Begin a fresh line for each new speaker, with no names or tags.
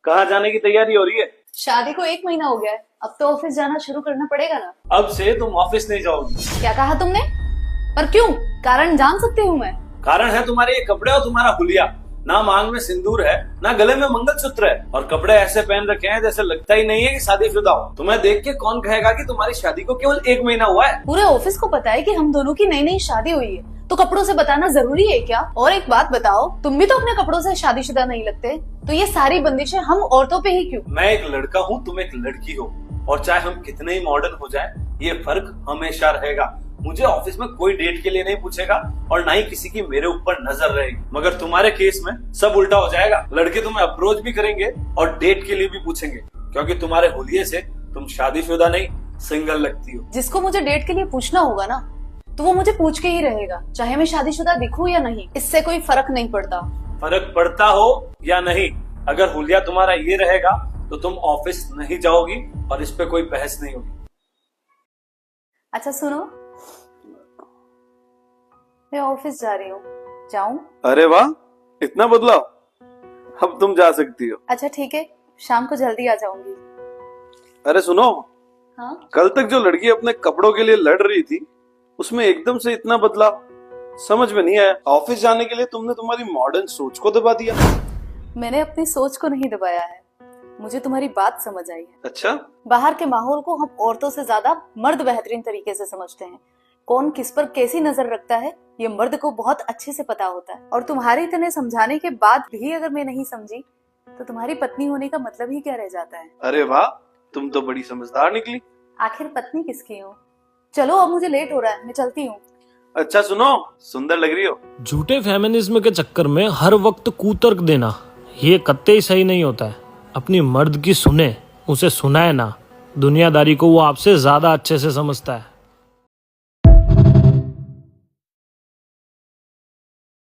कहाँ जाने की तैयारी हो रही है?
शादी को 1 महीना हो गया है, अब तो ऑफिस जाना शुरू करना पड़ेगा ना।
अब से तुम ऑफिस नहीं जाओगी।
क्या कहा तुमने? पर क्यों? कारण जान सकती हूँ मैं?
कारण है तुम्हारे ये कपड़े और तुम्हारा हुलिया। ना मांग में सिंदूर है, ना गले में मंगलसूत्र है, और कपड़े ऐसे पहन रखे हैं जैसे लगता ही नहीं है कि शादीशुदा हो। तुम्हें देख के कौन कहेगा कि तुम्हारी शादी को केवल 1 महीना हुआ है?
पूरे ऑफिस को पता है कि हम दोनों की नई नई शादी हुई है, तो कपड़ों से बताना जरूरी है क्या? और एक बात बताओ, तुम भी तो अपने कपड़ों से शादीशुदा नहीं लगते, तो ये सारी बंदिशें हम औरतों पे ही क्यों?
मैं एक लड़का हूँ, तुम एक लड़की हो, और चाहे हम कितने ही मॉडर्न हो जाए, ये फर्क हमेशा रहेगा। मुझे ऑफिस में कोई डेट के लिए नहीं पूछेगा और ना ही किसी की मेरे ऊपर नजर रहेगी। मगर तुम्हारे केस में सब उल्टा हो जाएगा। लड़के तुम्हें अप्रोच भी करेंगे और डेट के लिए भी पूछेंगे, क्योंकि तुम्हारे हुलिये से तुम शादीशुदा नहीं, सिंगल लगती हो।
जिसको मुझे डेट के लिए पूछना होगा ना, तो वो मुझे पूछ के ही रहेगा, चाहे मैं शादीशुदा दिखूं या नहीं। इससे कोई फर्क नहीं पड़ता।
फर्क पड़ता हो या नहीं, अगर हुलिया तुम्हारा ये रहेगा तो तुम ऑफिस नहीं जाओगी और इस पे कोई बहस नहीं होगी।
अच्छा सुनो, मैं ऑफिस जा रही हूँ, जाऊं?
अरे वाह, इतना बदलाव! अब तुम जा सकती हो।
अच्छा ठीक है, शाम को जल्दी आ जाऊंगी।
अरे सुनो,
हाँ?
कल तक जो लड़की अपने कपड़ों के लिए लड़ रही थी, उसमें एकदम से इतना बदलाव समझ में नहीं आया। ऑफिस जाने के लिए तुमने तुम्हारी मॉडर्न सोच को दबा दिया।
मैंने अपनी सोच को नहीं दबाया है, मुझे तुम्हारी बात समझ आई है।
अच्छा?
बाहर के माहौल को हम औरतों से ज्यादा मर्द बेहतरीन तरीके से समझते हैं। कौन किस पर कैसी नजर रखता है, ये मर्द को बहुत अच्छे से पता होता है। और तुम्हारे इतने समझाने के बाद भी अगर मैं नहीं समझी, तो तुम्हारी पत्नी होने का मतलब ही क्या रह जाता है?
अरे वाह, तुम तो बड़ी समझदार निकली।
आखिर पत्नी किसकी हूँ? चलो अब मुझे लेट हो रहा है, मैं चलती हूँ।
अच्छा सुनो, सुंदर लग रही हो।
झूठे फेमिनिज्म के चक्कर में हर वक्त कुतर्क देना ये कत्ते ही सही नहीं होता है। अपनी मर्द की सुने, उसे सुनाए ना। दुनियादारी को वो आपसे ज्यादा अच्छे से समझता है।